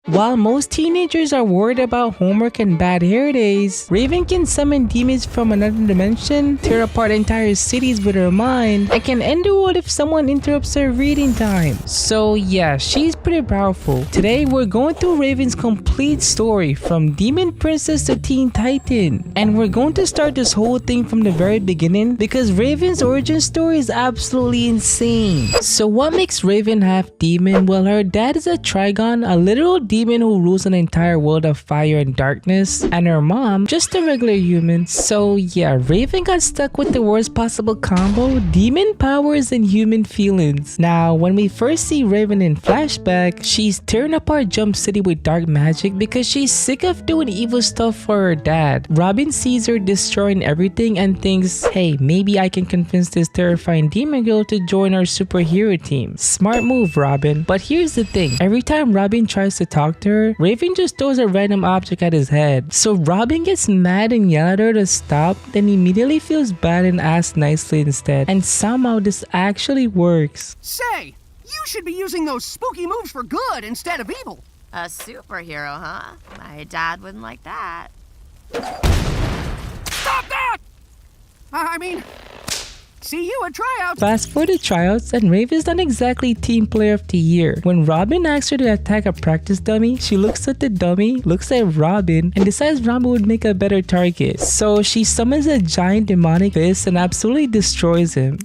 While most teenagers are worried about homework and bad hair days, Raven can summon demons from another dimension, tear apart entire cities with her mind, and can end the world if someone interrupts her reading time. So yeah, she's pretty powerful. Today we're going through Raven's complete story from Demon Princess to Teen Titan. And we're going to start this whole thing from the very beginning because Raven's origin story is absolutely insane. So what makes Raven half demon? Well, her dad is a Trigon, a literal demon who rules an entire world of fire and darkness, and her mom just a regular human. So yeah, Raven got stuck with the worst possible combo, demon powers and human feelings. Now when we first see Raven in flashback, she's tearing apart Jump City with dark magic because she's sick of doing evil stuff for her dad. Robin sees her destroying everything and thinks, hey, maybe I can convince this terrifying demon girl to join our superhero team. Smart move, Robin. But here's the thing, every time Robin tries to talk to her, Raven just throws a random object at his head. So Robin gets mad and yells at her to stop, then immediately feels bad and asks nicely instead. And somehow this actually works. Say, you should be using those spooky moves for good instead of evil. A superhero, huh? My dad wouldn't like that. Stop that! I mean, see you at tryouts. Fast forward to tryouts, and Raven's not exactly Team Player of the Year. When Robin asks her to attack a practice dummy, she looks at the dummy, looks at Robin, and decides Robin would make a better target. So she summons a giant demonic fist and absolutely destroys him.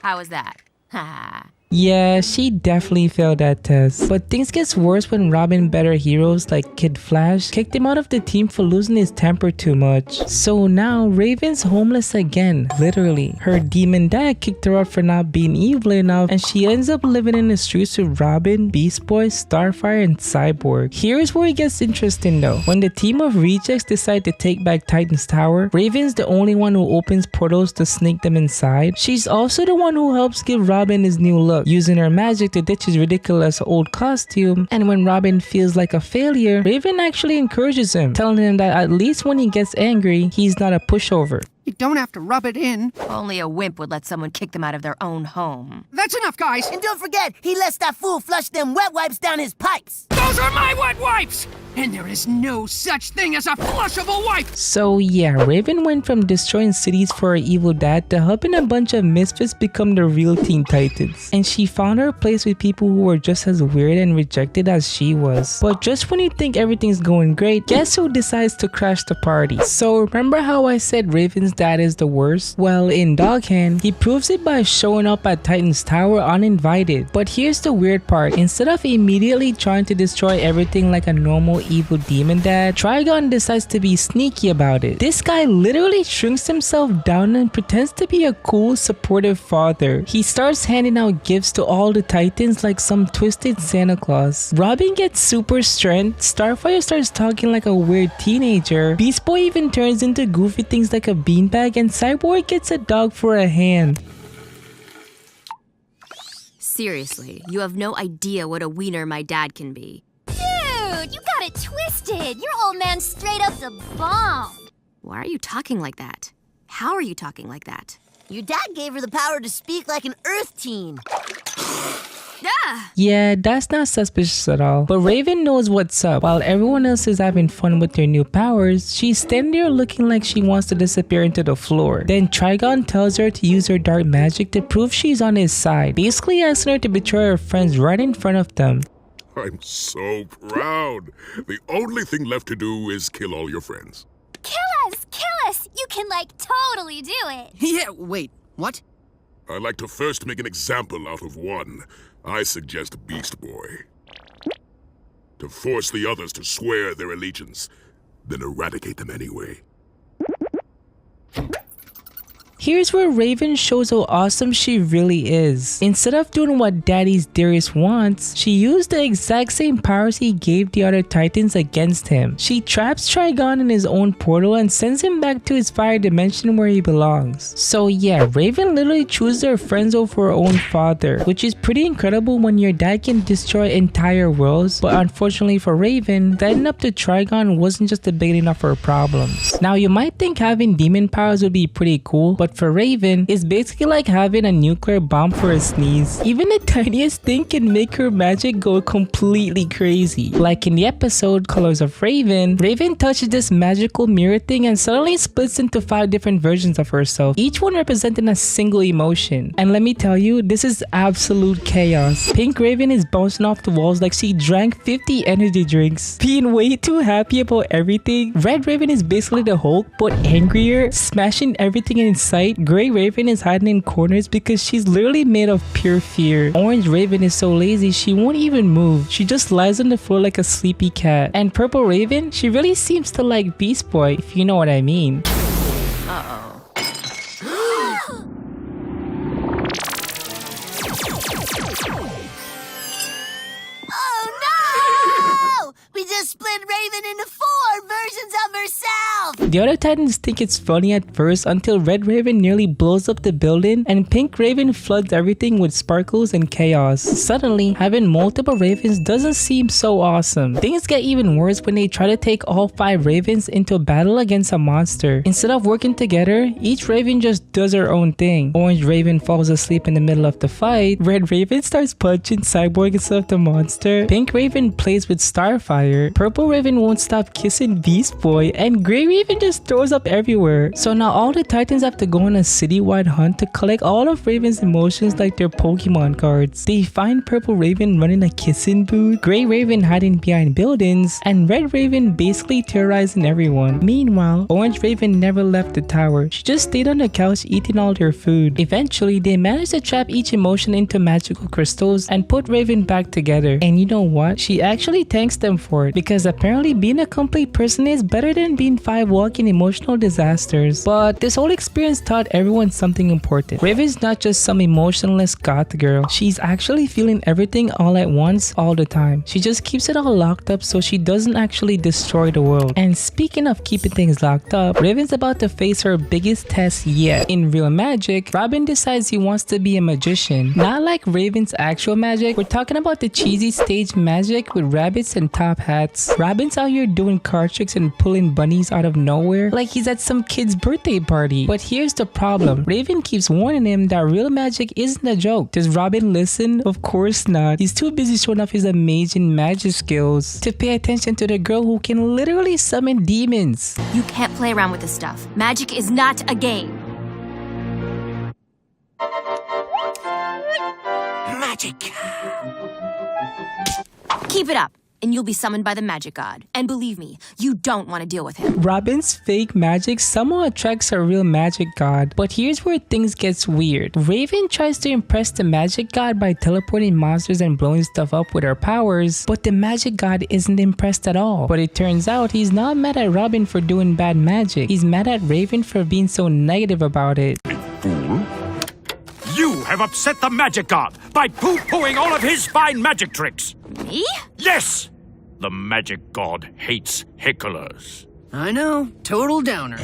How was that? Ha. Yeah, she definitely failed that test. But things gets worse when Robin better heroes like Kid Flash kicked him out of the team for losing his temper too much. So now Raven's homeless again, literally. Her demon dad kicked her out for not being evil enough, and she ends up living in the streets with Robin, Beast Boy, Starfire, and Cyborg. Here's where it gets interesting though. When the team of rejects decide to take back Titan's Tower, Raven's the only one who opens portals to sneak them inside. She's also the one who helps give Robin his new look, using her magic to ditch his ridiculous old costume. And when Robin feels like a failure, Raven actually encourages him, telling him that at least when he gets angry, he's not a pushover. You don't have to rub it in. Only a wimp would let someone kick them out of their own home. That's enough, guys. And don't forget, he lets that fool flush them wet wipes down his pipes. Those are my wet wipes! And there is no such thing as a flushable wipe! So yeah, Raven went from destroying cities for her evil dad to helping a bunch of misfits become the real Teen Titans. And she found her place with people who were just as weird and rejected as she was. But just when you think everything's going great, guess who decides to crash the party? So remember how I said Raven's dad is the worst? Well, in Dog Hand, he proves it by showing up at Titan's Tower uninvited. But here's the weird part, instead of immediately trying to destroy everything like a normal evil demon dad, Trigon decides to be sneaky about it. This guy literally shrinks himself down and pretends to be a cool, supportive father. He starts handing out gifts to all the Titans like some twisted Santa Claus. Robin gets super strength, Starfire starts talking like a weird teenager, Beast Boy even turns into goofy things like a beanbag, and Cyborg gets a dog for a hand. Seriously, you have no idea what a wiener my dad can be. Dude, you got it twisted. Your old man's straight up the bomb. Why are you talking like that? How are you talking like that? Your dad gave her the power to speak like an Earth teen. Ah! Yeah, that's not suspicious at all. But Raven knows what's up. While everyone else is having fun with their new powers, she's standing there looking like she wants to disappear into the floor. Then Trigon tells her to use her dark magic to prove she's on his side, basically asking her to betray her friends right in front of them. I'm so proud. The only thing left to do is kill all your friends. Kill us! Kill us! You can, like, totally do it. Yeah, wait, what? I'd like to first make an example out of one. I suggest Beast Boy. To force the others to swear their allegiance, then eradicate them anyway. Here's where Raven shows how awesome she really is. Instead of doing what Daddy's Darius wants, she used the exact same powers he gave the other Titans against him. She traps Trigon in his own portal and sends him back to his fire dimension where he belongs. So yeah, Raven literally chooses her friends over her own father, which is pretty incredible when your dad can destroy entire worlds. But unfortunately for Raven, standing up to Trigon wasn't just the beginning of her problems. Now you might think having demon powers would be pretty cool, but But for Raven, it's basically like having a nuclear bomb for a sneeze. Even the tiniest thing can make her magic go completely crazy. Like in the episode Colors of Raven, Raven touches this magical mirror thing and suddenly splits into 5 different versions of herself, each one representing a single emotion. And let me tell you, this is absolute chaos. Pink Raven is bouncing off the walls like she drank 50 energy drinks, being way too happy about everything. Red Raven is basically the Hulk, but angrier, smashing everything in sight. Gray Raven is hiding in corners because she's literally made of pure fear. Orange Raven is so lazy she won't even move. She just lies on the floor like a sleepy cat. And Purple Raven, she really seems to like Beast Boy, if you know what I mean. Uh-oh. Oh no! We just split Raven into 4 versions of herself! The other Titans think it's funny at first until Red Raven nearly blows up the building and Pink Raven floods everything with sparkles and chaos. Suddenly, having multiple Ravens doesn't seem so awesome. Things get even worse when they try to take all 5 Ravens into a battle against a monster. Instead of working together, each Raven just does her own thing. Orange Raven falls asleep in the middle of the fight. Red Raven starts punching Cyborg instead of the monster. Pink Raven plays with Starfire. Purple Raven won't stop kissing Beast Boy. And Grey Raven just throws up everywhere. So now all the Titans have to go on a citywide hunt to collect all of Raven's emotions like their Pokemon cards. They find Purple Raven running a kissing booth, Grey Raven hiding behind buildings, and Red Raven basically terrorizing everyone. Meanwhile, Orange Raven never left the tower. She just stayed on the couch eating all their food. Eventually, they managed to trap each emotion into magical crystals and put Raven back together. And you know what? She actually thanks them for it because apparently being a complete person is better than being 5 walking emotional disasters. But this whole experience taught everyone something important. Raven's not just some emotionless goth girl. She's actually feeling everything all at once all the time. She just keeps it all locked up so she doesn't actually destroy the world. And speaking of keeping things locked up, Raven's about to face her biggest test yet. In real magic, Robin decides he wants to be a magician. Not like Raven's actual magic. We're talking about the cheesy stage magic with rabbits and top hats. Robin's out here doing card tricks and pulling bunnies out of nowhere like he's at some kid's birthday party. But here's the problem. Raven keeps warning him that real magic isn't a joke. Does Robin listen? Of course not. He's too busy showing off his amazing magic skills to pay attention to the girl who can literally summon demons. You can't play around with this stuff. Magic is not a game. Magic. Keep it up, and you'll be summoned by the magic god. And believe me, you don't want to deal with him. Robin's fake magic somehow attracts her real magic god. But here's where things gets weird. Raven tries to impress the magic god by teleporting monsters and blowing stuff up with her powers, but the magic god isn't impressed at all. But it turns out he's not mad at Robin for doing bad magic. He's mad at Raven for being so negative about it. Fool. You have upset the magic god by poo-pooing all of his fine magic tricks. Me? Yes! The magic god hates hecklers. I know, total downer.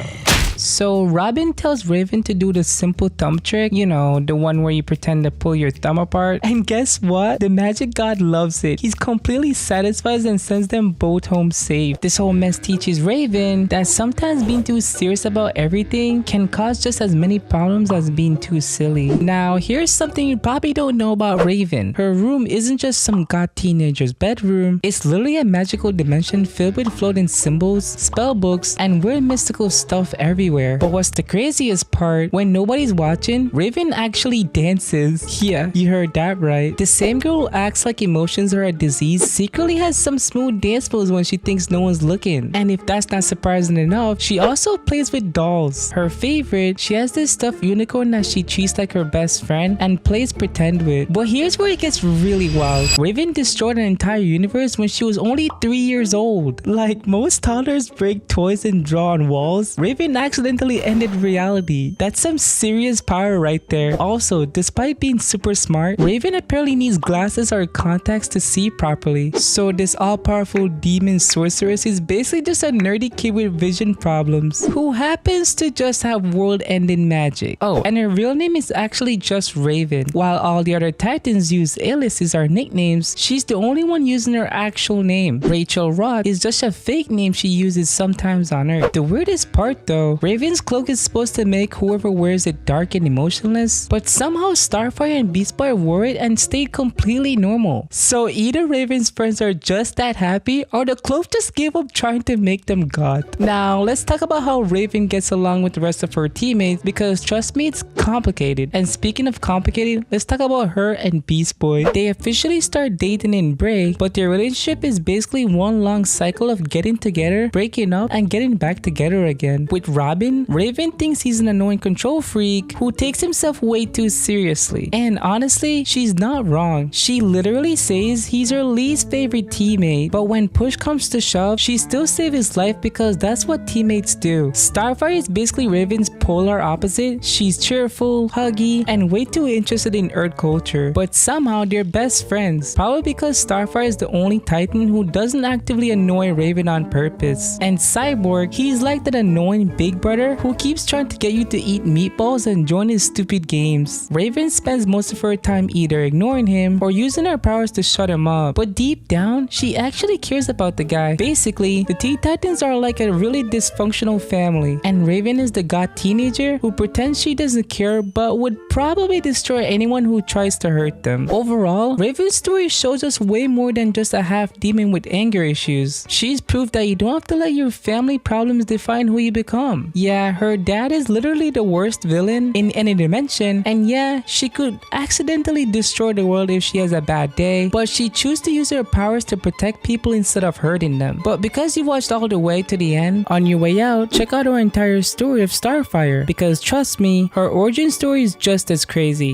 So Robin tells Raven to do the simple thumb trick, you know, the one where you pretend to pull your thumb apart. And guess what? The magic god loves it. He's completely satisfied and sends them both home safe. This whole mess teaches Raven that sometimes being too serious about everything can cause just as many problems as being too silly. Now, here's something you probably don't know about Raven. Her room isn't just some goth teenager's bedroom. It's literally a magical dimension filled with floating symbols, spell books, and weird mystical stuff everywhere. But what's the craziest part, when nobody's watching, Raven actually dances. Yeah, you heard that right. The same girl who acts like emotions are a disease secretly has some smooth dance moves when she thinks no one's looking. And if that's not surprising enough, she also plays with dolls. Her favorite, she has this stuffed unicorn that she treats like her best friend and plays pretend with. But here's where it gets really wild. Raven destroyed an entire universe when she was only 3 years old. Like most toddlers break toys and draw on walls, Raven accidentally ended reality. That's some serious power right there. Also, despite being super smart, Raven apparently needs glasses or contacts to see properly. So this all-powerful demon sorceress is basically just a nerdy kid with vision problems who happens to just have world-ending magic. Oh, and her real name is actually just Raven. While all the other Titans use aliases or nicknames, she's the only one using her actual name. Rachel Roth is just a fake name she uses sometimes on Earth. The weirdest part though, Raven's cloak is supposed to make whoever wears it dark and emotionless, but somehow Starfire and Beast Boy wore it and stayed completely normal. So either Raven's friends are just that happy, or the cloak just gave up trying to make them God. Now let's talk about how Raven gets along with the rest of her teammates, because trust me, it's complicated. And speaking of complicated, let's talk about her and Beast Boy. They officially start dating in break, but their relationship is basically one long cycle of getting together, breaking up, and getting back together again. With Robin, Raven thinks he's an annoying control freak who takes himself way too seriously. And honestly, she's not wrong. She literally says he's her least favorite teammate, but when push comes to shove, she still saves his life because that's what teammates do. Starfire is basically Raven's polar opposite. She's cheerful, huggy, and way too interested in Earth culture, but somehow they're best friends, probably because Starfire is the only Titan who doesn't actively annoy Raven on purpose. And Cyborg, he's like that annoying big brother who keeps trying to get you to eat meatballs and join his stupid games. Raven spends most of her time either ignoring him or using her powers to shut him up, but deep down, she actually cares about the guy. Basically, the Teen Titans are like a really dysfunctional family, and Raven is the god teenager who pretends she doesn't care but would probably destroy anyone who tries to hurt them. Overall, Raven's story shows us way more than just a half demon with anger issues. She's proof that you don't have to let your family problems define who you become. Yeah, her dad is literally the worst villain in any dimension, and yeah, she could accidentally destroy the world if she has a bad day, but she chooses to use her powers to protect people instead of hurting them. But because you watched all the way to the end, on your way out, check out our entire story of Starfire, because trust me, her origin story is just as crazy.